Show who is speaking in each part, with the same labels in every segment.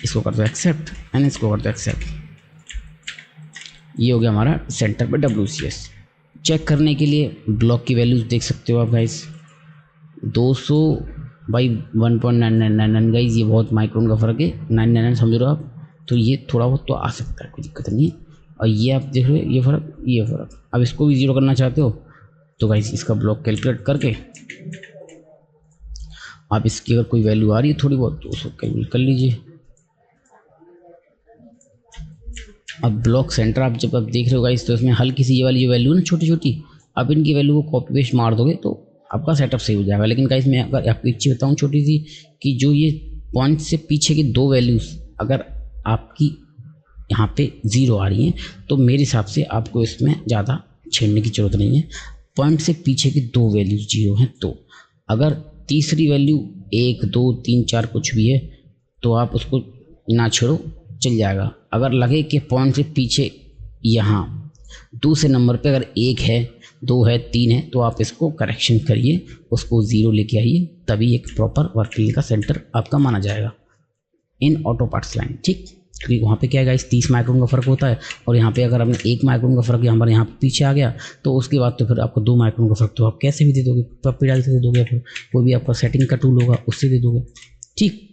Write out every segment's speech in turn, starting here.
Speaker 1: इसको कर दो एक्सेप्ट एंड इसको कर दो एक्सेप्ट। ये हो गया हमारा सेंटर पे WCS। चेक करने के लिए ब्लॉक की वैल्यूज देख सकते हो आप गाइस, 200 बाई 1.999 गाइस, ये बहुत माइक्रोन का फ़र्क है, 999 समझ रहे हो आप, तो ये थोड़ा बहुत तो आ सकता है, कोई दिक्कत नहीं है। और ये आप देख रहे हो ये फ़र्क, अब इसको भी ज़ीरो करना चाहते हो तो गाइस इसका ब्लॉक कैलकुलेट करके आप इसकी अगर कोई वैल्यू आ रही है थोड़ी बहुत तो उसको कैलकुलेट कर लीजिए। अब ब्लॉक सेंटर आप जब आप देख रहे हो गाइस तो इसमें हल्की सी ये वाली जो वैल्यू है ना छोटी छोटी, आप इनकी वैल्यू को कॉपी पेस्ट मार दोगे तो आपका सेटअप सही हो जाएगा। लेकिन गाइस मैं अगर आपको एक चीज़ बताऊँ छोटी सी, कि जो ये पॉइंट से पीछे की दो वैल्यूज़ अगर आपकी यहाँ पे ज़ीरो आ रही हैं तो मेरे हिसाब से आपको इसमें ज़्यादा छेड़ने की ज़रूरत नहीं है। पॉइंट से पीछे की दो वैल्यूज़ जीरो हैं, तो अगर तीसरी वैल्यू 1 2 3 4 कुछ भी है तो आप उसको ना छेड़ो, चल जाएगा। अगर लगे कि पॉइंट से पीछे यहाँ दूसरे नंबर पे अगर 1 है 2 है 3 है तो आप इसको करेक्शन करिए, उसको ज़ीरो लेके आइए, तभी एक प्रॉपर वर्किंग का सेंटर आपका माना जाएगा इन ऑटो पार्ट्स लाइन। ठीक, क्योंकि वहाँ पे क्या है गाइस 30 माइक्रोन का फ़र्क होता है, और यहाँ पे अगर आपने 1 माइक्रोन का फ़र्क यहाँ पे पीछे आ गया तो उसके बाद तो फिर आपको 2 माइक्रोन का फ़र्क तो आप कैसे भी दे दोगे, पप्पी डाल के दे दोगे, फिर कोई भी आपका सेटिंग का टूल होगा उससे दे दोगे। ठीक,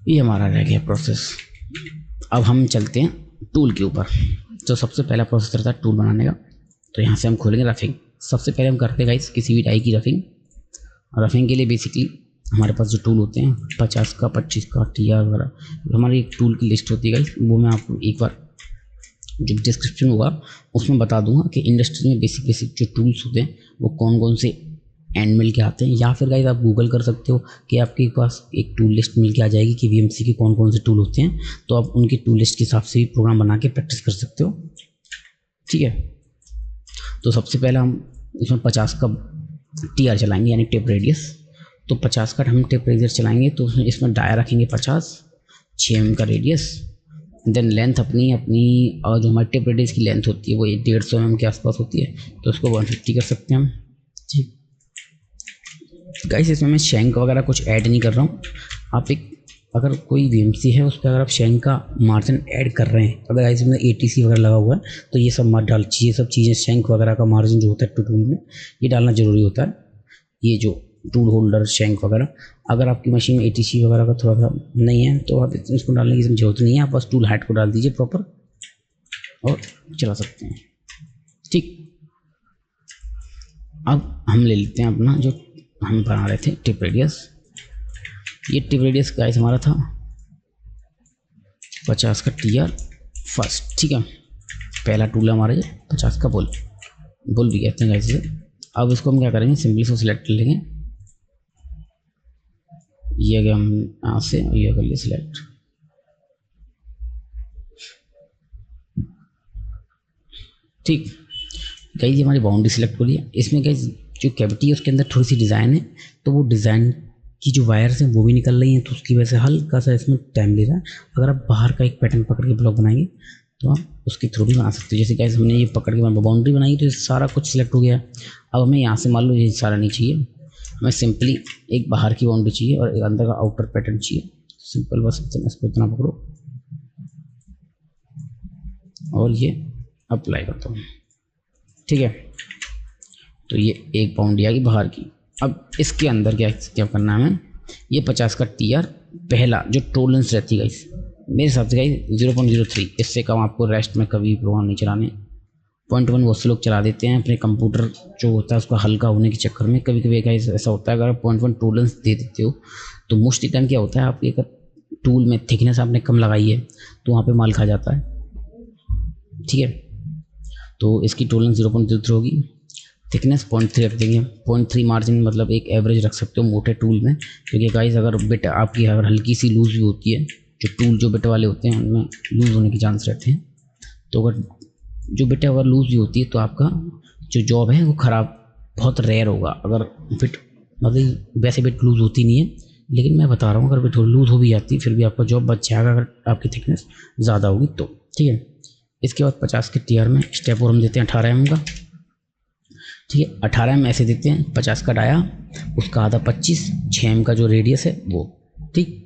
Speaker 1: ये हमारा रह गया प्रोसेस। अब हम चलते हैं टूल के ऊपर। तो सबसे पहला प्रोसेस रहता है टूल बनाने का, तो यहाँ से हम खोलेंगे रफिंग। सबसे पहले हम करते हैं गाइस किसी भी डाई की रफिंग। रफिंग के लिए बेसिकली हमारे पास जो टूल होते हैं 50 का 25 का TR वगैरह, हमारी एक टूल की लिस्ट होती है गाइस, वो मैं आपको एक बार जो डिस्क्रिप्शन होगा उसमें बता दूंगा कि इंडस्ट्री में बेसिक जो टूल्स होते हैं वो कौन कौन से एंड मिल के आते हैं। या फिर गाइस आप गूगल कर सकते हो कि आपके पास एक टूल लिस्ट मिल के आ जाएगी कि VMC के कौन कौन से टूल होते हैं, तो आप उनकी टूल लिस्ट के हिसाब से भी प्रोग्राम बना के प्रैक्टिस कर सकते हो। ठीक है, तो सबसे पहले हम इसमें 50 का TR चलाएंगे यानी टिप रेडियस। तो 50 का हम टिप रेडियस चलाएंगे तो इसमें डाया रखेंगे 50, 6 mm का रेडियस, देन लेंथ अपनी और जो हमारी टिप रेडियस की लेंथ होती है वो 150 mm के आसपास होती है, तो उसको 150 कर सकते हैं हम। ठीक गाइस, इसमें मैं शैंक वगैरह कुछ ऐड नहीं कर रहा हूँ। आप एक अगर कोई VMC है उस पर अगर आप शैंक का मार्जिन ऐड कर रहे हैं, अगर गाइस इसमें ATC वगैरह लगा हुआ है तो ये सब मत डाल, ये सब चीज़ें शैंक वगैरह का मार्जिन जो होता है टूल में ये डालना ज़रूरी होता है। ये जो टूल होल्डर शैंक वगैरह, अगर आपकी मशीन में ATC वगैरह का थोड़ा सा नहीं है तो आप इसको डालने की ज़रूरत नहीं है, आप बस टूल हाइट को डाल दीजिए प्रॉपर और चला सकते हैं। ठीक, अब हम ले लेते हैं अपना जो हम बना रहे थे टिप रेडियस। ये टिप रेडियस गाइस हमारा था 50 का TR फर्स्ट। ठीक है, पहला टूल है हमारा ये 50 का बुल भी कहते हैं गाइस इसे। अब इसको हम क्या करेंगे, सिंपली से सिलेक्ट कर लेंगे, ये अगर हम यहाँ से ये कर लिए सिलेक्ट। ठीक गाइस, ये हमारी बाउंड्री सिलेक्ट हो रही है। इसमें गाइस जो कैविटी है उसके अंदर थोड़ी सी डिज़ाइन है, तो वो डिज़ाइन की जो वायर्स हैं वो भी निकल रही हैं, तो उसकी वजह से हल्का सा इसमें टाइम ले रहा है। अगर आप बाहर का एक पैटर्न पकड़ के ब्लॉक बनाएंगे तो आप उसके थ्रू भी बना सकते हो। जैसे गाइस हमने ये पकड़ के बाउंड्री बनाई तो सारा कुछ सिलेक्ट हो गया। अब हमें यहाँ से मान लो ये सारा नहीं चाहिए, हमें सिंपली एक बाहर की बाउंड्री चाहिए और एक अंदर का आउटर पैटर्न चाहिए। सिंपल बस इसको इतना पकड़ो और ये अप्लाई करता हूँ। ठीक है, तो ये एक बाउंड्री आ गई बाहर की। अब इसके अंदर क्या करना है हमें, ये 50 का TR पहला जो टोलेंस रहती है गाइस मेरे हिसाब से गाइस 0.03, इससे कम आपको रेस्ट में कभी प्रोग्राम नहीं चलाने। 0.1 बहुत से लोग चला देते हैं अपने कंप्यूटर जो होता है उसका हल्का होने के चक्कर में। कभी कभी गाइस ऐसा होता है अगर आप 0.1 टोलेंस दे देते हो तो मोस्टली टाइम क्या होता है, आपके अगर टूल में थिकनेस आपने कम लगाई है तो वहाँ पे माल खा जाता है। ठीक है, तो इसकी टोलेंस 0.03 होगी, थिकनेस 0.3 रख देंगे। 0.3 मार्जिन मतलब एक एवरेज रख सकते हो मोटे टूल में, क्योंकि गाइस अगर बिट आपकी अगर हल्की सी लूज भी होती है, जो टूल जो बिट वाले होते हैं उनमें लूज़ होने के चांस रहते हैं, तो अगर जो बिट अगर लूज़ भी होती है तो आपका जो जॉब है वो ख़राब बहुत रेयर होगा। अगर बिट मतलब वैसे बिट लूज़ होती नहीं है, लेकिन मैं बता रहा हूँ अगर बिट लूज़ हो भी जाती फिर भी आपका जॉब बच जाएगा अगर आपकी थिकनेस ज़्यादा होगी तो। ठीक है, इसके बाद 50 के TR में स्टेप और हम देते हैं 18 mm का। ठीक है, 18 mm ऐसे देते हैं, 50 का डाया उसका आधा 25, 6 mm का जो रेडियस है वो। ठीक,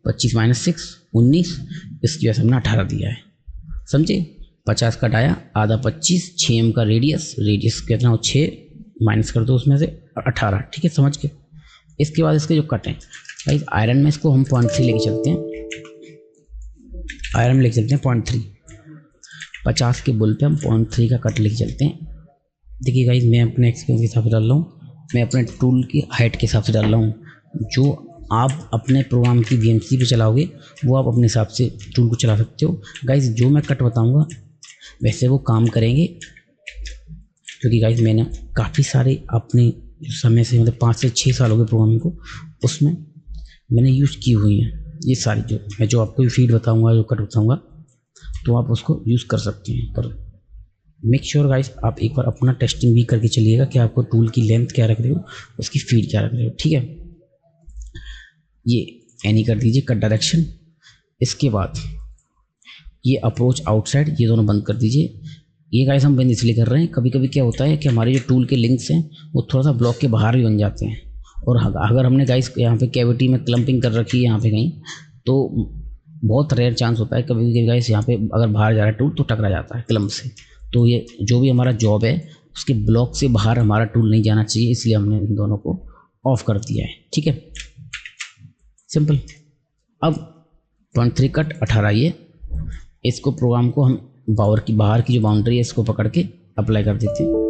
Speaker 1: 25 माइनस 6 19, इसकी वजह से हमने 18 दिया है, समझे। 50 कटाया, आधा 25, 6 एम का रेडियस कितना हो 6, माइनस कर दो उसमें से 18, ठीक है, समझ के। इसके बाद इसके जो कट हैं भाई, आयरन में इसको हम 0.3 लेके चलते हैं, आयरन में लेके चलते हैं 0.3, 50 के बुल पे हम 0.3 का कट लेके चलते हैं। देखिए गाइस, मैं अपने एक्सपीरियंस के हिसाब से डाल रहा हूँ, मैं अपने टूल की हाइट के हिसाब से डाल रहा हूँ। जो आप अपने प्रोग्राम की VMC पे चलाओगे वो आप अपने हिसाब से टूल को चला सकते हो। गाइस जो मैं कट बताऊँगा वैसे वो काम करेंगे, क्योंकि गाइस मैंने काफ़ी सारे अपने समय से, मतलब 5 से 6 साल हो गए प्रोग्रामिंग को, उसमें मैंने यूज़ की हुई हैं ये सारी। जो मैं जो आपको फीड बताऊंगा, जो कट बताऊंगा, तो आप उसको यूज़ कर सकते हैं। पर मेक श्योर गाइस आप एक बार अपना टेस्टिंग भी करके चलिएगा कि आपको टूल की लेंथ क्या रख रहे हो, उसकी फीड क्या रख रहे हो, ठीक है। ये एनी कर दीजिए, कट डायरेक्शन। इसके बाद ये अप्रोच आउटसाइड, ये दोनों बंद कर दीजिए। ये गाइस हम बंद इसलिए कर रहे हैं, कभी कभी क्या होता है कि हमारे जो टूल के लिंक्स हैं वो थोड़ा सा ब्लॉक के बाहर भी बन जाते हैं, और अगर हमने गाइस यहाँ पे कैविटी में क्लम्पिंग कर रखी है यहाँ पे कहीं, तो बहुत रेयर चांस होता है कभी कभी गाइस यहाँ पे अगर बाहर जा रहा है टूल तो टकरा जाता है क्लम्प से। तो ये जो भी हमारा जॉब है उसके ब्लॉक से बाहर हमारा टूल नहीं जाना चाहिए, इसलिए हमने इन दोनों को ऑफ कर दिया है, ठीक है, सिंपल। अब 0.3 कट 18, ये इसको प्रोग्राम को हम बाहर की जो बाउंड्री है इसको पकड़ के अप्लाई कर देते हैं।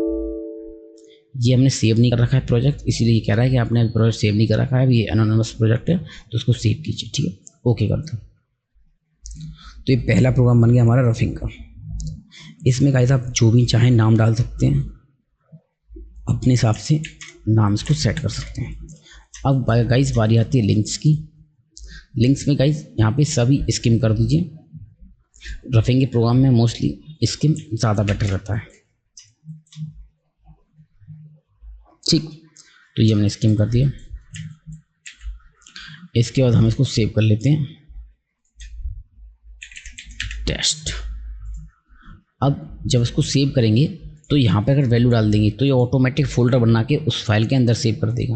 Speaker 1: ये हमने सेव नहीं कर रखा है प्रोजेक्ट, इसीलिए ये कह रहा है कि आपने प्रोजेक्ट सेव नहीं कर रखा है, ये एनोनिमस प्रोजेक्ट है, तो उसको सेव कीजिए, ठीक है, ओके कर दो। तो ये पहला प्रोग्राम बन गया हमारा रफिंग का। इसमें गाइस आप जो भी चाहें नाम डाल सकते हैं, अपने हिसाब से नाम इसको सेट कर सकते हैं। अब गाइस बारी आती है लिंक्स की। लिंक्स में गाइस यहाँ पे सभी स्किम कर दीजिए। रफिंग के प्रोग्राम में मोस्टली स्किम ज़्यादा बेटर रहता है, ठीक। तो ये हमने स्किम कर दिया। इसके बाद हम इसको सेव कर लेते हैं, टेस्ट। अब जब इसको सेव करेंगे तो यहाँ पे अगर वैल्यू डाल देंगे तो ये ऑटोमेटिक फोल्डर बना के उस फाइल के अंदर सेव कर देगा।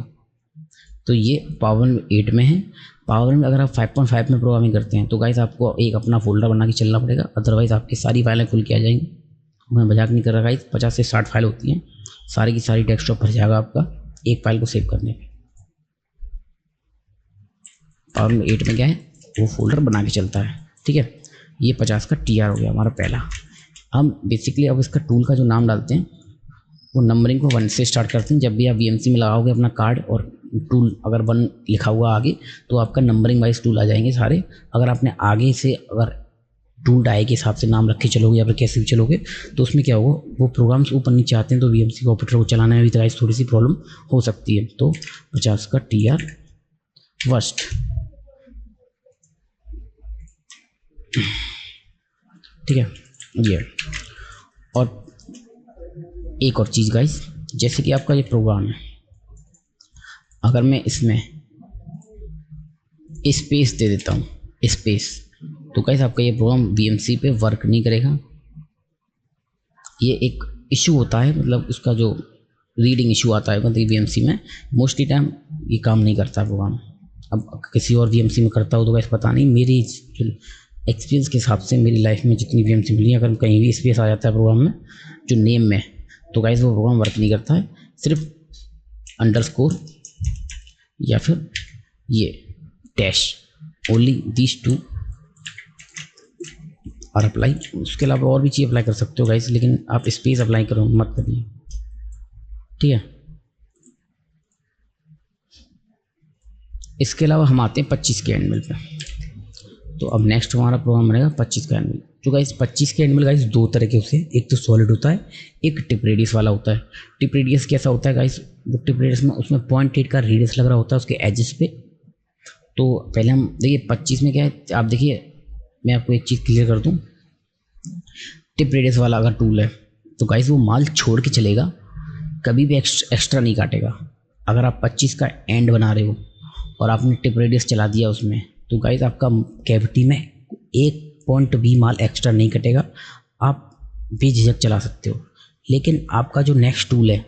Speaker 1: तो ये पावर 8 में है। पावर में अगर आप 5.5 में प्रोग्रामिंग करते हैं तो गाइस आपको एक अपना फोल्डर बना के चलना पड़ेगा, अदरवाइज़ आपकी सारी फाइलें खुल के आ जाएंगी। मैं मजाक नहीं कर रहा गाइस, 50 से 60 फाइल होती हैं, सारी की सारी डेस्कटॉप भर जाएगा आपका एक फाइल को सेव करने पे। पावर 8 में क्या है, वो फोल्डर बना के चलता है, ठीक है। ये 50 का TR हो गया हमारा पहला। हम बेसिकली अब इसका टूल का जो नाम डालते हैं वो नंबरिंग को 1 से स्टार्ट करते हैं। जब भी आप VMC में लगाओगे अपना कार्ड और टूल अगर 1 लिखा हुआ आगे तो आपका नंबरिंग वाइज टूल आ जाएंगे सारे। अगर आपने आगे से अगर टूल डाई के हिसाब से नाम रख के चलोगे या फिर कैसे भी चलोगे तो उसमें क्या होगा, वो प्रोग्राम्स ऊपर नीचे आते हैं तो VMC को ऑपरेटर को चलाने में भी थोड़ी सी प्रॉब्लम हो सकती है। तो 50 का TR वर्स्ट, ठीक है ये। और एक और चीज़ गाइस, जैसे कि आपका ये प्रोग्राम है, अगर मैं इसमें स्पेस दे देता हूँ स्पेस, तो गाइस आपका ये प्रोग्राम VMC पे वर्क नहीं करेगा। ये एक इशू होता है, मतलब उसका जो रीडिंग इशू आता है मतलब VMC में मोस्टली टाइम ये काम नहीं करता प्रोग्राम। अब किसी और VMC में करता हो तो गाइस पता नहीं, मेरी एक्सपीरियंस के हिसाब से मेरी लाइफ में जितनी VMC मिली, अगर कहीं भी स्पेस आ जाता है प्रोग्राम में जो नेम में, तो गाइस वो प्रोग्राम वर्क नहीं करता है। सिर्फ अंडरस्कोर या फिर ये डैश, ओनली दीज 2 और अप्लाई। उसके अलावा और भी चीज़ अप्लाई कर सकते हो गाइस, लेकिन आप स्पेस अप्लाई करो मत करिए, ठीक है। इसके अलावा हम आते हैं 25 के एनिमल पे। तो अब नेक्स्ट हमारा प्रोग्राम बनेगा 25 का एनिमल। जो गाइस 25 के एनिमल गाइस 2 तरह के होते हैं, एक तो सॉलिड होता है, एक टिप रेडियस वाला होता है। टिप रेडियस कैसा होता है गाइस, वो टिप रेडियस में उसमें 0.8 का रेडियस लग रहा होता है उसके एजेस पे। तो पहले हम देखिए 25 में क्या है, आप देखिए मैं आपको एक चीज़ क्लियर कर दूं, टिप रेडियस वाला अगर टूल है तो गाइस वो माल छोड़ के चलेगा, कभी भी एक्स्ट्रा नहीं काटेगा। अगर आप 25 का एंड बना रहे हो और आपने टिप रेडियस चला दिया उसमें, तो गाइस आपका कैविटी में एक पॉइंट भी माल एक्स्ट्रा नहीं कटेगा, आप बेझिझक चला सकते हो। लेकिन आपका जो नेक्स्ट टूल है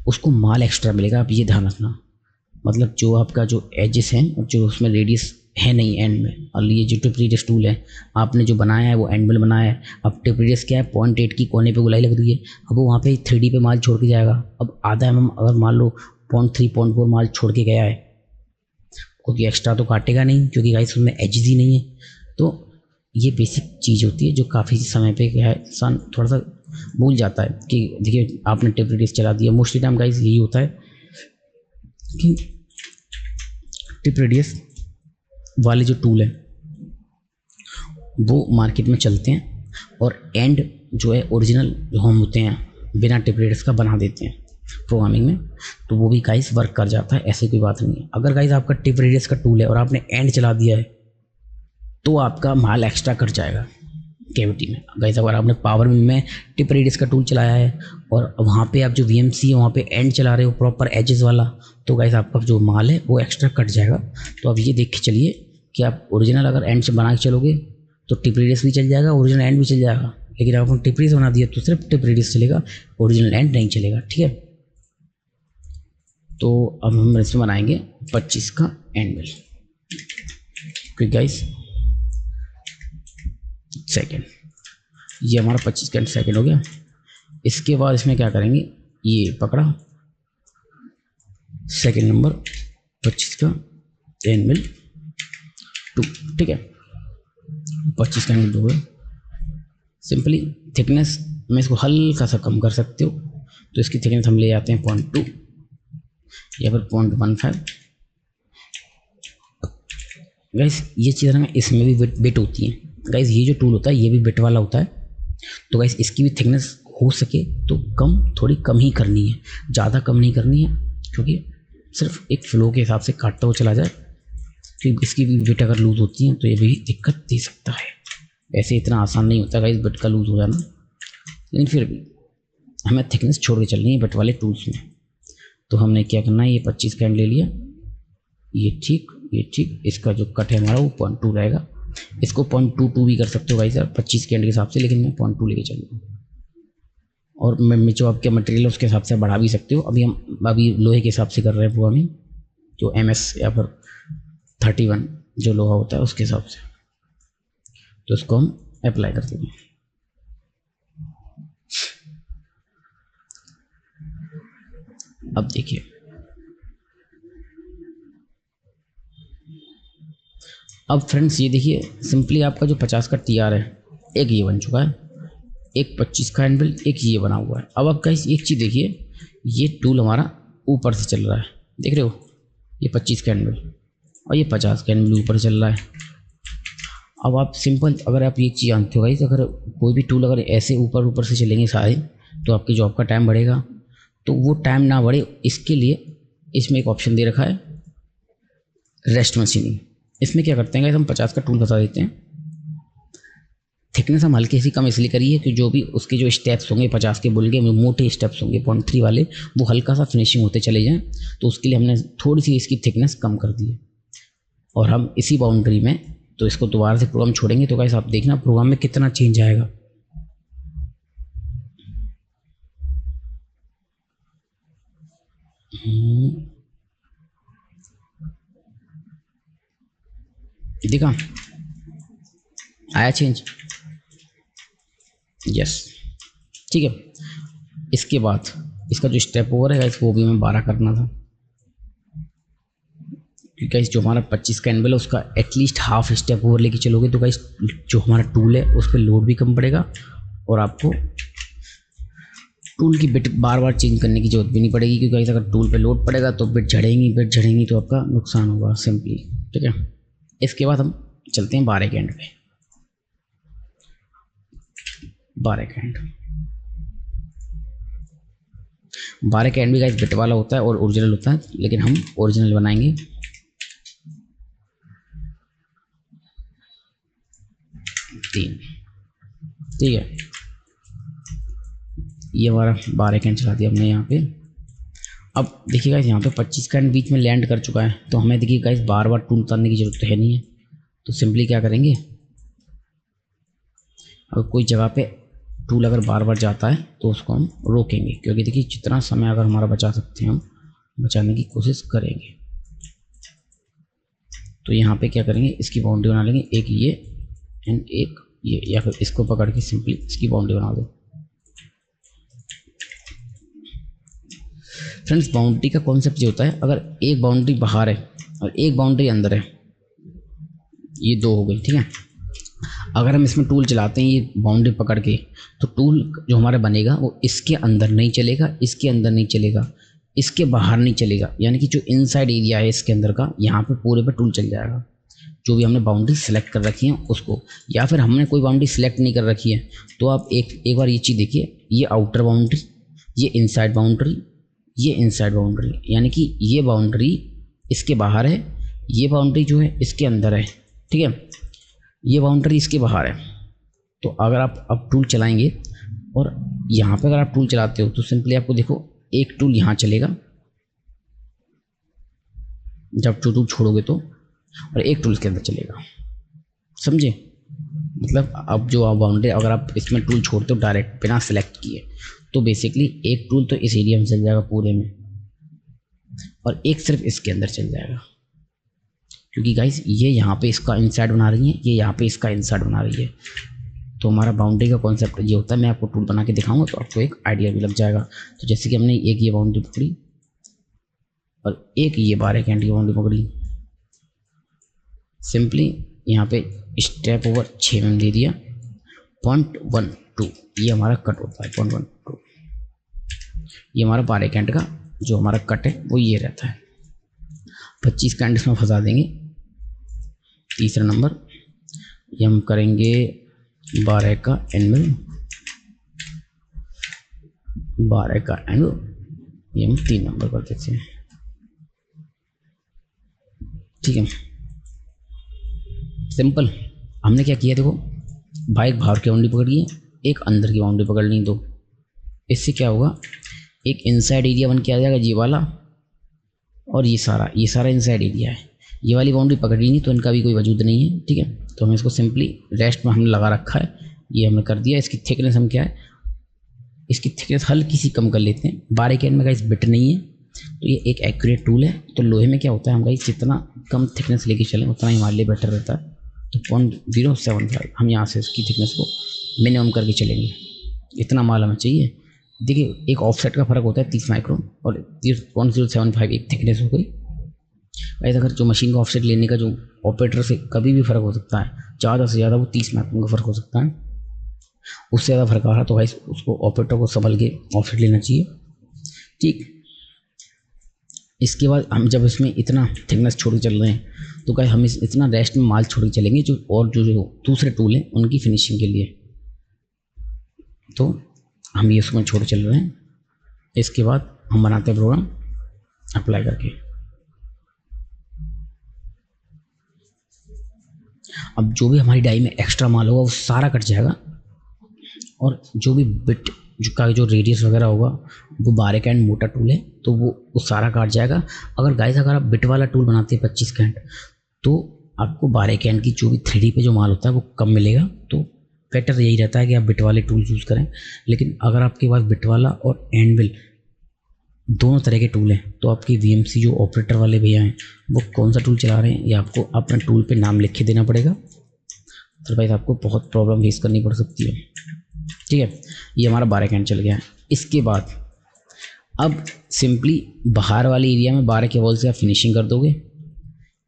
Speaker 1: उसको माल एक्स्ट्रा मिलेगा, आप ये ध्यान रखना। मतलब जो आपका जो एजेस हैं और जो उसमें रेडियस है नहीं एंड में, और ये जो टिप रेडियस टूल है आपने जो बनाया है वो एंड में बनाया है। अब टिप रेडियस क्या है, 0.8 की कोने पे गोलाई लग रही है, अब वो वहाँ पे 3D पे माल छोड़ के जाएगा। अब आधा mm अगर मान लो 0.3 0.4 माल छोड़ के गया है, क्योंकि एक्स्ट्रा तो काटेगा नहीं, क्योंकि गाइस उसमें एजेस ही नहीं है। तो ये बेसिक चीज़ होती है जो काफ़ी समय पे क्या है इंसान थोड़ा सा भूल जाता है कि देखिए आपने टिप रेडियस चला दिया। मोस्टली टाइम गाइस यही होता है कि टिप रेडियस वाले जो टूल है वो मार्केट में चलते हैं और एंड जो है ओरिजिनल जो हम होते हैं बिना टिप रेडियस का बना देते हैं प्रोग्रामिंग में, तो वो भी गाइस वर्क कर जाता है, ऐसी कोई बात नहीं है। अगर गाइस आपका टिप रेडियस का टूल है और आपने एंड चला दिया है तो आपका माल एक्स्ट्रा कट जाएगा कैविटी में। गाइस अगर आपने पावर में टिप रेडियस का टूल चलाया है और वहाँ पे आप जो VMC है वहाँ पे एंड चला रहे हो प्रॉपर एजेस वाला, तो गाइस आपका जो माल है वो एक्स्ट्रा कट जाएगा। तो अब ये देख के चलिए कि आप ओरिजिनल अगर एंड से बना के चलोगे तो टिप रेडियस भी चल जाएगा, ओरिजिनल एंड भी चल जाएगा। लेकिन अगर आपने टिप रेडियस बना दिया तो सिर्फ टिप रेडियस चलेगा, ओरिजिनल एंड नहीं चलेगा, ठीक है। तो अब हम इसमें बनाएंगे 25 का and mill, quick guys second, ये हमारा 25 का सेकेंड हो गया। इसके बाद इसमें क्या करेंगे, ये पकड़ा सेकेंड नंबर 25 का एंड मिल 2, ठीक है। 25 का एंड मिल 2 है। सिंपली थिकनेस में इसको हल्का सा कम कर सकते हो, तो इसकी थिकनेस हम ले जाते हैं 0.2 या फिर 0.15। गाइस ये चीज़ ना इसमें भी बिट होती है गाइस, ये जो टूल होता है ये भी बिट वाला होता है। तो गाइस इसकी भी थिकनेस हो सके तो थोड़ी कम ही करनी है, ज़्यादा कम नहीं करनी है, क्योंकि सिर्फ एक फ्लो के हिसाब से काटता हुआ चला जाए। फिर इसकी भी बिट अगर लूज़ होती है तो ये भी दिक्कत दे सकता है। ऐसे इतना आसान नहीं होता गाइस बिट का लूज़ हो जाना, लेकिन फिर भी हमें थिकनेस छोड़ के चलनी है बिट वाले टूल्स में। तो हमने क्या करना है, ये 25 का एंड ले लिया, ये ठीक, इसका जो कट है हमारा वो 0.2 रहेगा। इसको 0.22 भी कर सकते हो गाइस यार 25 के एंड के हिसाब से, लेकिन मैं 0.2 लेके चलूँगा। और मैं जो आपके मटेरियल है उसके हिसाब से बढ़ा भी सकते हो। अभी लोहे के हिसाब से कर रहे हैं प्रोग्रामिंग, जो MS या फिर 31 जो लोहा होता है उसके हिसाब से। तो इसको हम अप्लाई कर देंगे। अब देखिए, अब फ्रेंड्स ये देखिए सिंपली आपका जो 50 का TR है एक ये बन चुका है, एक 25 का हैंडल, एक ये बना हुआ है। अब आप गाइस एक चीज़ देखिए, ये टूल हमारा ऊपर से चल रहा है, देख रहे हो, ये 25 का हैंडल और ये 50 का हैंडल ऊपर चल रहा है। अब आप सिंपल अगर आप ये चीज़ जानते हो गाइस, अगर कोई भी टूल अगर ऐसे ऊपर से चलेंगे सारे तो आपकी जॉब का टाइम बढ़ेगा। तो वो टाइम ना बढ़े इसके लिए इसमें एक ऑप्शन दे रखा है रेस्ट मशीनिंग। इसमें क्या करते हैं गाइस, हम 50 का टूल बता देते हैं, थिकनेस हम हल्की सी कम इसलिए करिए कि जो भी उसके जो स्टेप्स होंगे 50 के बुल के मोटे स्टेप्स होंगे 0.3 वाले, वो हल्का सा फिनिशिंग होते चले जाएं। तो उसके लिए हमने थोड़ी सी इसकी थिकनेस कम कर दी है। और हम इसी बाउंड्री में तो इसको दोबारा से प्रोग्राम छोड़ेंगे तो गाइस आप देखना प्रोग्राम में कितना चेंज आएगा। देखा आया चेंज, यस, ठीक है। इसके बाद इसका जो स्टेप ओवर है गाइस वो भी हमें 12 करना था, क्योंकि गाइस जो हमारा 25 का एनवल है उसका एटलीस्ट हाफ स्टेप ओवर लेके चलोगे तो गाइस जो हमारा टूल है उस पर लोड भी कम पड़ेगा और आपको टूल की बिट बार बार चेंज करने की जरूरत भी नहीं पड़ेगी। क्योंकि गाइस अगर टूल पे लोड पड़ेगा तो बिट झड़ेंगी तो आपका नुकसान होगा सिंपली, ठीक है। इसके बाद हम चलते हैं 12 के एंड पे। 12 का एंड, 12 का एंड भी गाइस बिट वाला होता है और ओरिजिनल होता है, लेकिन हम ओरिजिनल बनाएंगे। तीन, ठीक है, ये हमारा 12 का एंड चला दिया हमने यहाँ पे। अब देखिए गाइस यहाँ पे 25 का एंड बीच में लैंड कर चुका है, तो हमें देखिए गाइस बार बार टूल उतारने की जरूरत है नहीं है। तो सिंपली क्या करेंगे, अगर कोई जगह पे टूल अगर बार बार जाता है तो उसको हम रोकेंगे, क्योंकि देखिए जितना समय अगर हमारा बचा सकते हैं हम बचाने की कोशिश करेंगे। तो यहाँ पे क्या करेंगे, इसकी बाउंड्री बना लेंगे, एक ये एंड एक ये, या फिर इसको पकड़ के सिंपली इसकी बाउंड्री बना दो। फ्रेंड्स बाउंड्री का कॉन्सेप्ट ये होता है, अगर एक बाउंड्री बाहर है और एक बाउंड्री अंदर है, ये दो हो गई, ठीक है। अगर हम इसमें टूल चलाते हैं ये बाउंड्री पकड़ के, तो टूल जो हमारा बनेगा वो इसके अंदर नहीं चलेगा, इसके अंदर नहीं चलेगा, इसके बाहर नहीं चलेगा, यानी कि जो इनसाइड एरिया है इसके अंदर का, यहाँ पे पूरे पे टूल चल जाएगा, जो भी हमने बाउंड्री सेलेक्ट कर रखी है उसको। या फिर हमने कोई बाउंड्री सेलेक्ट नहीं कर रखी है, तो आप एक बार ये चीज़ देखिए, ये आउटर बाउंड्री, ये इनसाइड बाउंड्री, ये इनसाइड बाउंड्री, यानी कि ये बाउंड्री इसके बाहर है, ये बाउंड्री जो है इसके अंदर है, ठीक है, ये बाउंड्री इसके बाहर है। तो अगर आप अब टूल चलाएंगे और यहाँ पे अगर आप टूल चलाते हो तो सिंपली आपको देखो एक टूल यहाँ चलेगा जब टूल छोड़ोगे तो, और एक टूल के अंदर चलेगा, समझे। मतलब अब जो आप बाउंड्री अगर आप इसमें टूल छोड़ते हो डायरेक्ट बिना सेलेक्ट किए, तो बेसिकली एक टूल तो इस एरिया में चल जाएगा पूरे में, और एक सिर्फ इसके अंदर चल जाएगा, क्योंकि गाइस ये यहाँ पे इसका इनसाइड बना रही है, ये यहाँ पे इसका इनसाइड बना रही है। तो हमारा बाउंड्री का कॉन्सेप्ट ये होता है, मैं आपको टूल बना के दिखाऊंगा तो आपको एक आइडिया भी लग जाएगा। तो जैसे कि हमने एक ये बाउंड्री पकड़ी और एक ये 12 कैंट की बाउंड्री पकड़ी, सिंपली यहाँ पे स्टेप ओवर 6 mm दे दिया, 0.12 ये हमारा कट होता है, 0.12 ये हमारा 12 कैंट का जो हमारा कट है वो ये रहता है। 25 कैंट इसमें फंसा देंगे। तीसरा नंबर ये हम करेंगे 12 का एंगल, 12 का एंगल ये हम 3 नंबर कर देते हैं, ठीक है। सिंपल हमने क्या किया, देखो भाई एक बाहर की बाउंड्री पकड़ी है, एक अंदर की बाउंड्री पकड़ ली दो। इससे क्या होगा, एक इनसाइड एरिया बन के आ जाएगा ये वाला, और ये सारा इनसाइड एरिया है। ये वाली बाउंड्री पकड़ी नहीं तो इनका भी कोई वजूद नहीं है, ठीक है। तो हमें इसको सिंपली रेस्ट में हमने लगा रखा है, ये हमने कर दिया। इसकी थिकनेस हम क्या है, इसकी थिकनेस हल्की सी कम कर लेते हैं। 12 कैन में गाइस बिट नहीं है, तो ये एक एक्यूरेट टूल है। तो लोहे में क्या होता है, हम गाइस जितना कम थिकनेस लेके चलें उतना ही हमारे लिए बेटर रहता है। तो 0.075 हम यहाँ से इसकी थिकनेस को मिनिमम करके चलेंगे, इतना माल हमें चाहिए। देखिए एक ऑफसेट का फ़र्क होता है 30 माइक्रोन, और 0.075 एक थिकनेस हो गई। ऐसा अगर जो मशीन का ऑफसेट लेने का जो ऑपरेटर से कभी भी फ़र्क हो सकता है, ज़्यादा से ज़्यादा वो 30 माइक्रोन का फ़र्क हो सकता है। उससे ज़्यादा फ़र्क आ रहा तो भाई उसको ऑपरेटर को संभल के ऑफसेट लेना चाहिए, ठीक। इसके बाद हम जब इसमें इतना थिकनेस छोड़ के चल रहे हैं तो गाइस हम इतना रेस्ट में माल छोड़ के चलेंगे जो दूसरे टूल हैं उनकी फिनिशिंग के लिए। तो हम ये उसमें छोड़ चल रहे हैं। इसके बाद हम बनाते हैं प्रोग्राम अप्लाई करके। अब जो भी हमारी डाई में एक्स्ट्रा माल होगा वो सारा कट जाएगा, और जो भी बिट का जो रेडियस वगैरह होगा वो 12 कैंट मोटा टूल है तो वो सारा काट जाएगा। अगर आप बिट वाला टूल बनाते हैं 25 कैंट, तो आपको 12 कैंट की जो भी 3D पे जो माल होता है वो कम मिलेगा। तो बेटर यही रहता है कि आप बिट वाले टूल यूज़ करें। लेकिन अगर आपके पास बिट वाला और एंडविल दोनों तरह के टूल हैं, तो आपकी VMC जो ऑपरेटर वाले भैया हैं वो कौन सा टूल चला रहे हैं, ये आपको अपने टूल पे नाम लिख के देना पड़ेगा, अदरवाइज आपको बहुत प्रॉब्लम फेस करनी पड़ सकती है, ठीक है। ये हमारा 12 कैंट चल गया है। इसके बाद अब सिंपली बाहर वाले एरिया में 12 के वॉल से आप फिनिशिंग कर दोगे।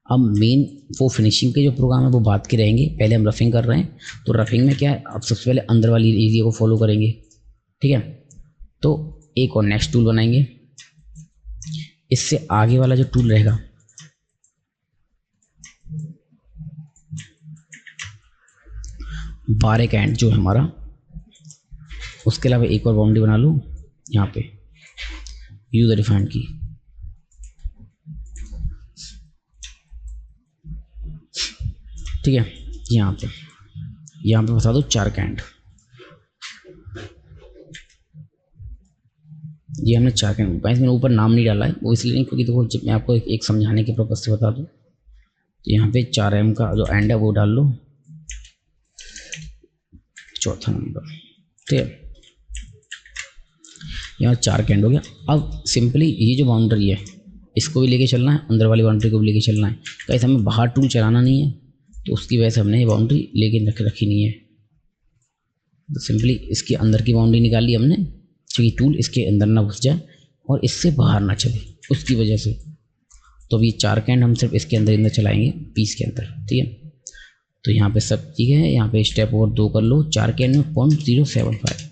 Speaker 1: अब मेन वो फिनिशिंग के जो प्रोग्राम है वो बात के रहेंगे। पहले हम रफिंग कर रहे हैं, तो रफिंग में क्या है, आप सबसे पहले अंदर वाली एरिया को फॉलो करेंगे, ठीक है। तो एक और नेक्स्ट टूल बनाएंगे। इससे आगे वाला जो टूल रहेगा बारह कैंट जो हमारा, उसके अलावा एक और बाउंड्री बना लूँ यहाँ पे यूजर डिफाइंड की, ठीक है। यहाँ पे बता दो 4 कैंट। ये हमने 4 कैंट गाइस मैंने ऊपर नाम नहीं डाला है, वो इसलिए नहीं क्योंकि देखो जब मैं आपको एक समझाने के पर्पज से बता दूँ। तो यहाँ पे 4 mm का जो एंड है वो डाल लो, चौथा नंबर, ठीक है। यहाँ 4 कैंट हो गया। अब सिंपली ये जो बाउंड्री है इसको भी लेके चलना है, अंदर वाली बाउंड्री को भी लेके चलना है। गाइस हमें बाहर टूल चलाना नहीं है, तो उसकी वजह से हमने ये बाउंड्री लेके रखी नहीं है। तो सिंपली इसके अंदर की बाउंड्री निकाली हमने, क्योंकि टूल इसके अंदर ना घुस जाए और इससे बाहर ना चले, उसकी वजह से। तो अभी 4 कैंड हम सिर्फ इसके अंदर चलाएंगे, पीस के अंदर, ठीक है। तो यहाँ पे सब ठीक है, यहाँ पे स्टेप और 2 कर लो। 4 कैंड में 0.075,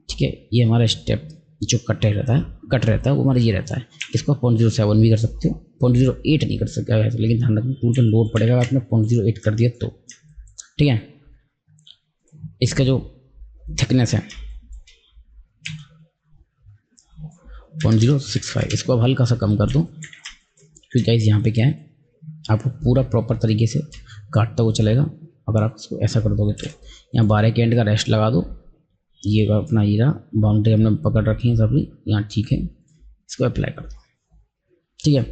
Speaker 1: ठीक है। ये हमारा स्टेप जो कट रहता है वो हमारा ये रहता है। इसको 0.07 भी कर सकते हो, 0.08 नहीं कर सकते वैसे, लेकिन ध्यान रखना टूल का लोड पड़ेगा, आपने 0.08 कर दिया तो, ठीक है। इसका जो थिकनेस है 0.065, इसको अब हल्का सा कम कर दो, क्योंकि गाइस यहाँ पे क्या है, आपको पूरा प्रॉपर तरीके से काटता हुआ चलेगा। अगर आप इसको ऐसा कर दोगे तो यहाँ 12 के एंड का रेस्ट लगा दो। ये अपना ये रहा, बाउंड्री हमने पकड़ रखी है सभी यहाँ, ठीक है। इसको अप्लाई कर दो, ठीक है।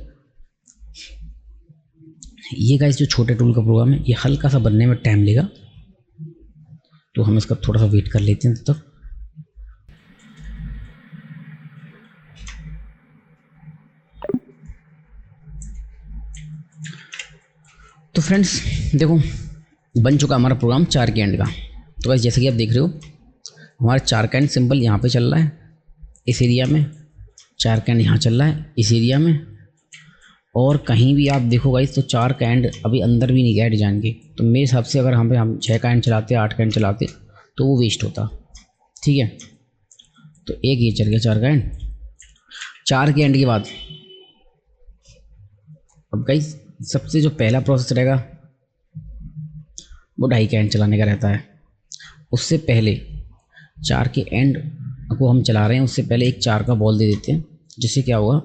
Speaker 1: ये गाइस जो छोटे टूल का प्रोग्राम है, ये हल्का सा बनने में टाइम लेगा, तो हम इसका थोड़ा सा वेट कर लेते हैं तब तक। तो फ्रेंड्स देखो, बन चुका हमारा प्रोग्राम 4 के एंड का। तो बस जैसे कि आप देख रहे हो, हमारा 4 का एंड सिंबल यहाँ पे चल रहा है इस एरिया में, 4 का एंड यहाँ चल रहा है इस एरिया में, और कहीं भी आप देखो गाइस तो 4 का एंड अभी अंदर भी नहीं गया डिजाइन के। तो मेरे हिसाब से अगर हम 6 का एंड चलाते, 8 का एंड चलाते, तो वो वेस्ट होता, ठीक है। तो एक ये चल गया 4 का एंड। 4 के एंड के बाद अब गाइस सबसे जो पहला प्रोसेस रहेगा वो 2.5 का एंड चलाने का रहता है। उससे पहले 4 के एंड को हम चला रहे हैं, उससे पहले एक 4 का बॉल दे देते हैं, जिससे क्या होगा,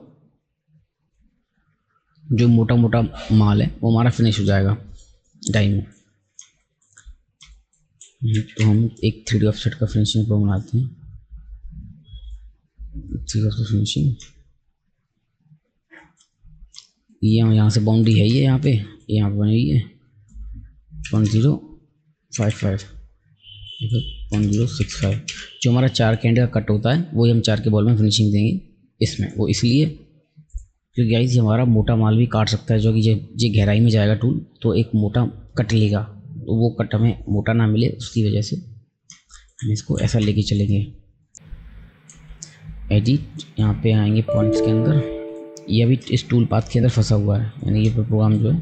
Speaker 1: जो मोटा मोटा माल है वो हमारा फिनिश हो जाएगा टाइम में। तो हम एक 3D ऑफसेट का फिनिशिंग प्रो बनाते हैं, 3D ऑफसेट फिनिशिंग। ये यहाँ से बाउंड्री है, ये यहाँ पे बनी हुई है 0.055, 0.065। जो हमारा 4 कैंड का कट होता है वही हम 4 के बॉल में फिनिशिंग देंगे इसमें। वो इसलिए क्योंकि गाइस ये हमारा मोटा माल भी काट सकता है, जो कि ये गहराई में जाएगा टूल, तो एक मोटा कट लेगा, तो वो कट हमें मोटा ना मिले, उसकी वजह से हम इसको ऐसा लेके चलेंगे। एडिट, यहाँ पे आएंगे पॉइंट्स के अंदर, ये अभी इस टूल पाथ के अंदर फंसा हुआ है, यानी ये प्रोग्राम जो है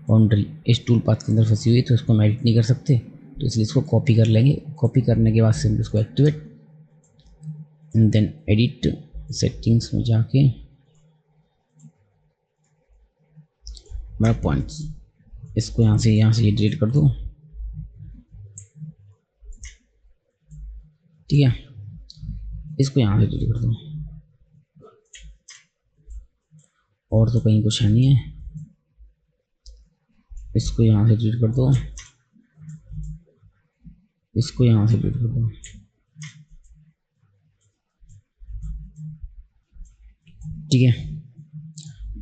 Speaker 1: बाउंड्री इस टूल पाथ के अंदर फंसी हुई है, तो इसको हम एडिट नहीं कर सकते, तो इसलिए इसको कॉपी कर लेंगे। कॉपी करने के बाद सिंपल इसको activate and then edit settings में जाके मेरा पॉइंट्स, इसको यहाँ से ये डिलीट कर दो, ठीक है। इसको यहाँ से डिलीट कर दो, और तो कहीं कुछ है नहीं है। इसको यहाँ से डिलीट कर दो, इसको यहाँ से डिलीट कर दो, ठीक है।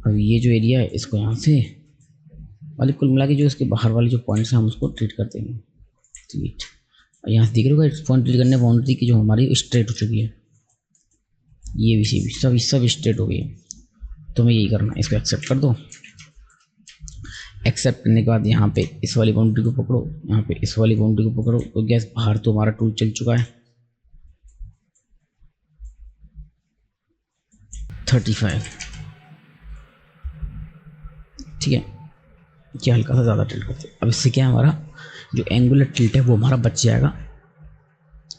Speaker 1: अब ये जो एरिया है इसको यहाँ से वाले कुल मिला के जो इसके बाहर वाले जो पॉइंट्स हैं हम उसको ट्रीट कर देंगे, ट्रीट। और यहाँ से देख रहे हो पॉइंट ट्रीट करने बाउंड्री की जो हमारी स्ट्रेट हो चुकी है, ये भी सब स्ट्रेट हो गई है। तो हमें यही करना है, इसको एक्सेप्ट कर दो। एक्सेप्ट करने के बाद यहाँ पे इस वाली बाउंड्री को पकड़ो, यहाँ पे इस वाली बाउंड्री को पकड़ो, तो गैस बाहर तो हमारा टूल चल चुका है 35, ठीक है। क्या हल्का सा ज़्यादा टिल्ट करते हैं। अब इससे क्या है, हमारा जो एंगुलर टिल्ट है वो हमारा बच जाएगा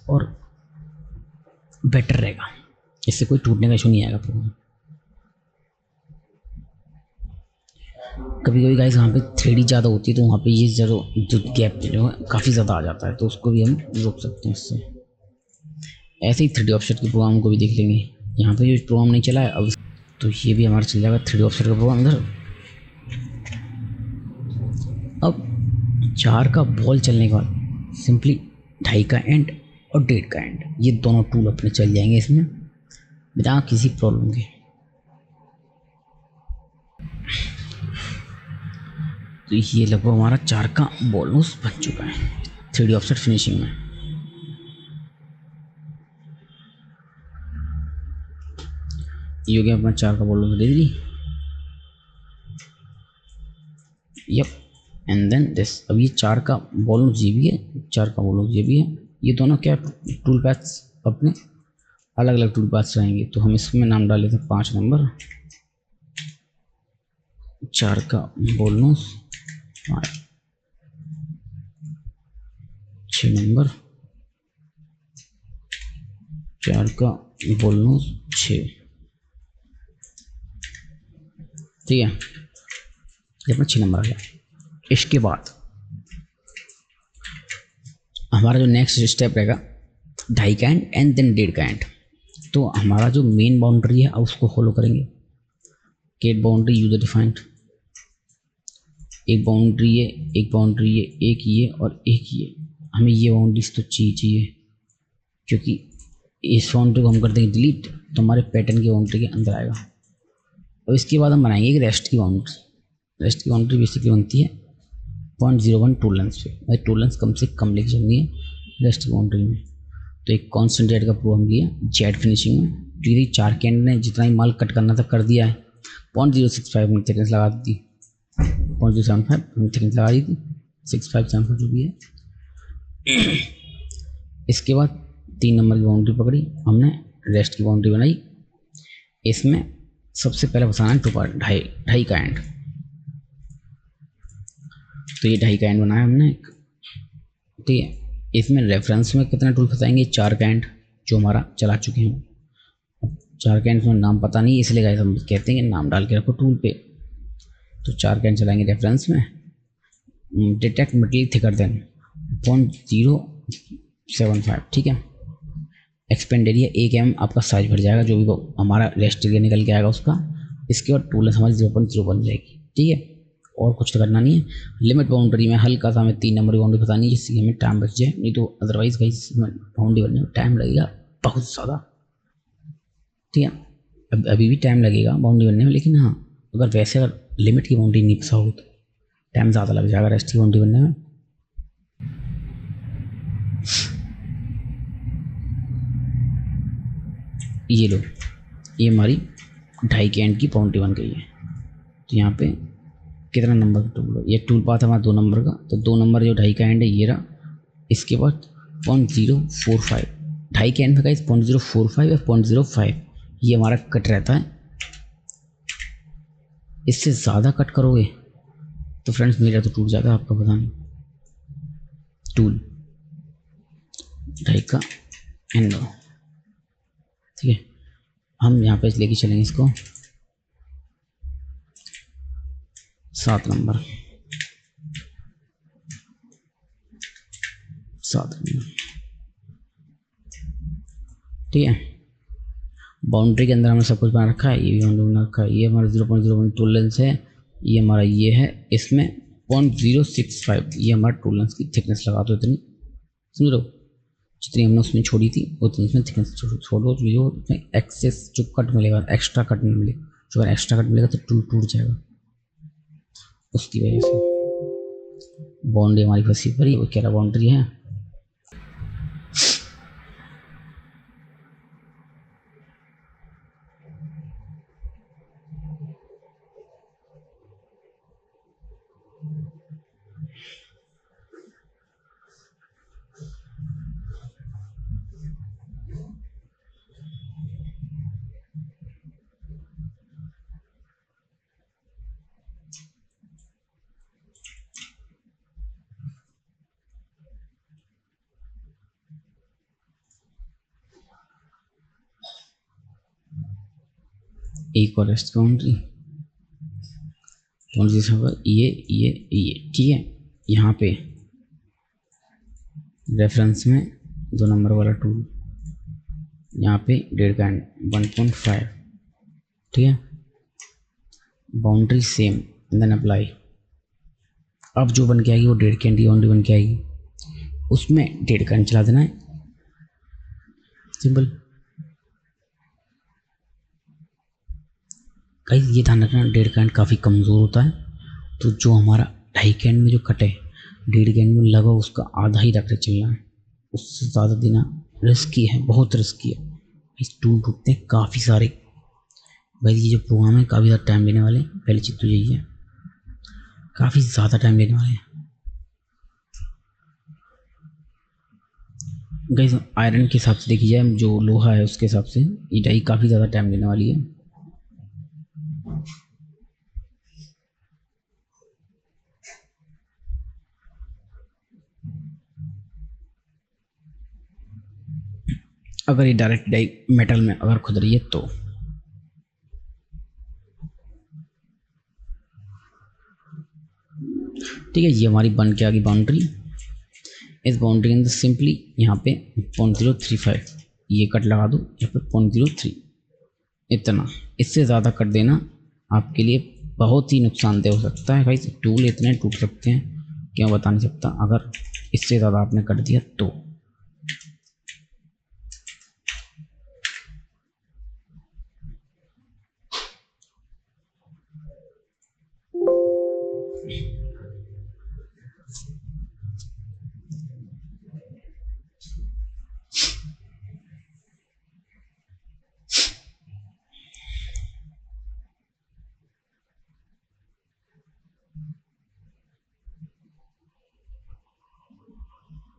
Speaker 1: और बेटर रहेगा, इससे कोई टूटने का इशू नहीं आएगा प्रोग्राम। कभी कभी गाइस वहाँ पे 3D ज़्यादा होती है, तो वहाँ पे ये जो गैप जो है काफ़ी ज़्यादा आ जाता है, तो उसको भी हम रोक सकते हैं इससे। ऐसे ही 3D ऑफसेट के प्रोग्राम को भी देख लेंगे। यहाँ पे जो प्रोग्राम नहीं चला है अब, तो ये भी हमारा चल जाएगा 3D ऑफसेट का प्रोग्राम इधर। अब 4 का बॉल चलने के बाद सिंपली 2.5 का एंड और 1.5 का एंड, ये दोनों टूल अपने चल जाएंगे इसमें बिना किसी प्रॉब्लम के। तो ये लगभग हमारा 4 का बॉल बन चुका है 3D ऑफसेट फिनिशिंग में। ये हो गया अपना 4 का बॉल दे दी। Yup, and then this. अब ये 4 का बॉल ये भी है, 4 का बॉल ये भी है, ये दोनों क्या टूल पैथ्स अपने अलग अलग टूल पैथ्स रहेंगे। तो हम इसमें नाम डाल लेते हैं 5 नंबर, 4 का बॉल नोज 5, 6 नंबर 4 का बॉल नोज 6। ठीक है, ये अपना 6 नंबर आ गया। इसके बाद हमारा जो नेक्स्ट स्टेप रहेगा 2.5 का एंड एंड देन 1.5 का एंड। तो हमारा जो मेन बाउंड्री है अब उसको फॉलो करेंगे। गेट बाउंड्री यूजर डिफाइंड, एक बाउंड्री है, एक बाउंड्री है, एक ये और एक ये। हमें ये बाउंड्रीज तो चाहिए क्योंकि इस बाउंड्री को हम कर देंगे डिलीट तो हमारे पैटर्न की बाउंड्री के अंदर आएगा। और इसके बाद हम बनाएंगे एक रेस्ट की बाउंड्री। रेस्ट की बाउंड्री बेसिकली बनती है 0.01 टूल लेंस पे। भाई टूल लेंस कम से कम लेके चलनी है रेस्ट की बाउंड्री में। तो एक कॉन्स्टेंट जेड का प्रूव हम किया जेड फिनिशिंग में। ठीक है, 4 कैंड ने जितना ही माल कट करना था कर दिया है। 0.065 हमने थिकनेस लगा दी थी, 0.075 हमने थिकनेस लगा दी थी, 6575 जो भी है। इसके बाद 3 नंबर की बाउंड्री पकड़ी हमने, रेस्ट की बाउंड्री बनाई। इसमें सबसे पहले फंसाना है 2.5 का एंड। तो ये 2.5 का एंड बनाया हमने। ठीक है, इसमें रेफरेंस में कितना टूल फंसाएंगे 4 का एंड जो हमारा चला चुके हैं। 4 का एंड में नाम पता नहीं इसलिए गाइस हम कहते हैं कि नाम डाल के रखो टूल पे। तो 4 का एंड चलाएंगे रेफरेंस में। Detect material thicker than 0.075। ठीक है, एक्सपेंड एरिया 1 mm आपका साइज भर जाएगा जो भी हमारा रेस्ट एरिया निकल के आएगा उसका। इसके बाद टूल हमारी 0.0 बन जाएगी। ठीक है, और कुछ तो करना नहीं है। लिमिट बाउंड्री में हल्का सा हमें 3 नंबर की बाउंड्री बतानी है जिससे हमें टाइम बच जाए, नहीं तो अदरवाइज कहीं बाउंड्री बनने में टाइम लगेगा बहुत ज़्यादा। ठीक है, अभी भी टाइम लगेगा बाउंड्री बनने में, लेकिन हाँ अगर वैसे अगर लिमिट की बाउंड्री नहीं फंसाओगे तो टाइम ज़्यादा लग जाएगा रेस्ट की बाउंड्री बनने में। ये लो, ये हमारी 2.5 के एंड की बाउंड्री बन गई है। तो यहाँ पे कितना नंबर का टूल है, ये टूल पाथ हमारा 2 नंबर का। तो 2 नंबर जो 2.5 का एंड है ये रहा। इसके बाद 0.045 2.5 के एंड में 0.045 या 0.05 ये हमारा कट रहता है। इससे ज़्यादा कट करोगे तो फ्रेंड्स मेरा तो टूट जाएगा, आपका पता नहीं। टूल 2.5 का एंड। ठीक है, हम यहाँ पे लेके चलेंगे इसको 7 नंबर 7 नंबर। ठीक है, बाउंड्री के अंदर हमने सब कुछ बना रखा है। ये भी बाउंड्री बना रखा है। ये हमारा 0.01 टूल लेंस है। ये हमारा ये है, इसमें 0.065 ये हमारा टूल लेंस की थिकनेस लगा दो। इतनी समझ लो, जितनी हमने उसमें छोड़ी थी उतनी इसमें थिकनेस छोड़ो। जो उसमें एक्सेस जो कट मिलेगा, एक्स्ट्रा कट नहीं मिलेगा। जो अगर एक्स्ट्रा कट मिलेगा तो टूल टूट जाएगा, उसकी वजह से बाउंड्री हमारी फंसी पड़ी। वो क्या बाउंड्री है, एक और रेस्ट बाउंड्री ये। ठीक है, यहाँ पे रेफरेंस में 2 नंबर वाला टूल, यहाँ पे 1.5 का 1.5। ठीक है, बाउंड्री सेम देन अप्लाई। अब जो बन के आएगी वो 1.5 की बाउंड्री बन के आएगी, उसमें 1.5 का चला देना है, सिंपल। गाइस ये ध्यान रखना 1.5 का काफ़ी कमज़ोर होता है। तो जो हमारा 2.5 के में जो कट है 1.5 के में लगा उसका आधा ही रख चलना है, उससे ज़्यादा देना रिस्की है, बहुत रिस्की है। इस टूल टूटते हैं काफ़ी सारे। भाई ये जो प्रोग्राम है काफ़ी ज़्यादा टाइम लेने वाले, पहली चीज़ तो यही है। काफ़ी ज़्यादा टाइम लेने वाले हैं गाइस। आयरन के हिसाब से देखी जाए, जो लोहा है उसके हिसाब से ये डाई काफ़ी ज़्यादा टाइम लेने वाली है। अगर ये डायरेक्ट डाई मेटल में अगर खुद रही है तो ठीक है। ये हमारी बन के आ गई बाउंड्री। इस बाउंड्री के अंदर सिंपली यहाँ पे 0.035 ये कट लगा दो, यहाँ पे 0.03 इतना। इससे ज़्यादा कट देना आपके लिए बहुत ही नुकसानदेह हो सकता है भाई। टूल इतने टूट सकते हैं कि मैं बता नहीं सकता अगर इससे ज़्यादा आपने कट दिया तो।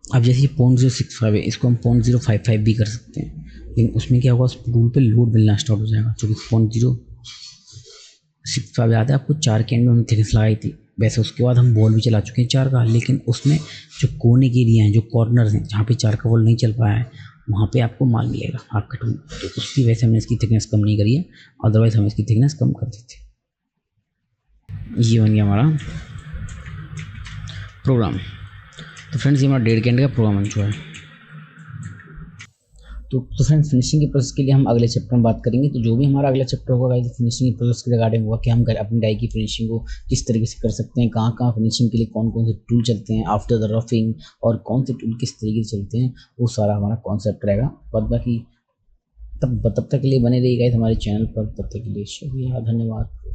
Speaker 1: अब जैसे ये 0.065 है, इसको हम 0.055 भी कर सकते हैं, लेकिन उसमें क्या होगा, उस टूल पे लोड मिलना स्टार्ट हो जाएगा। क्योंकि 0.065 याद है आपको, 4 के एंड में हमने थिकनेस लगाई थी। वैसे उसके बाद हम बॉल भी चला चुके हैं 4 का, लेकिन उसमें जो कोने के एरिया हैं, जो कॉर्नर्स हैं, जहाँ पे 4 का बॉल नहीं चल पाया है, वहाँ पे आपको माल मिलेगा आपका टूल। तो उसकी वजह से हमने इसकी थिकनेस कम नहीं करी है, अदरवाइज हम इसकी थिकनेस कम कर देते। ये बन गया हमारा प्रोग्राम। तो फ्रेंड्स ये हमारा 1.5 घंटे का प्रोग्राम बन चुका है। तो फ्रेंड्स फिनिशिंग के प्रोसेस के लिए हम अगले चैप्टर में बात करेंगे। तो जो भी हमारा अगला चैप्टर होगा गाइस, फिनिशिंग के प्रोसेस के रिगार्डिंग होगा कि हम अपनी डाई की फिनिशिंग को किस तरीके से कर सकते हैं, कहाँ कहाँ फिनिशिंग के लिए कौन कौन से टूल चलते हैं आफ्टर द रफिंग, और कौन से टूल किस तरीके से चलते हैं, वो सारा हमारा कॉन्सेप्ट रहेगा। बाद बाकी तब तक के लिए बने रहिए गाइस हमारे चैनल पर। तब तक के लिए शुक्रिया, धन्यवाद।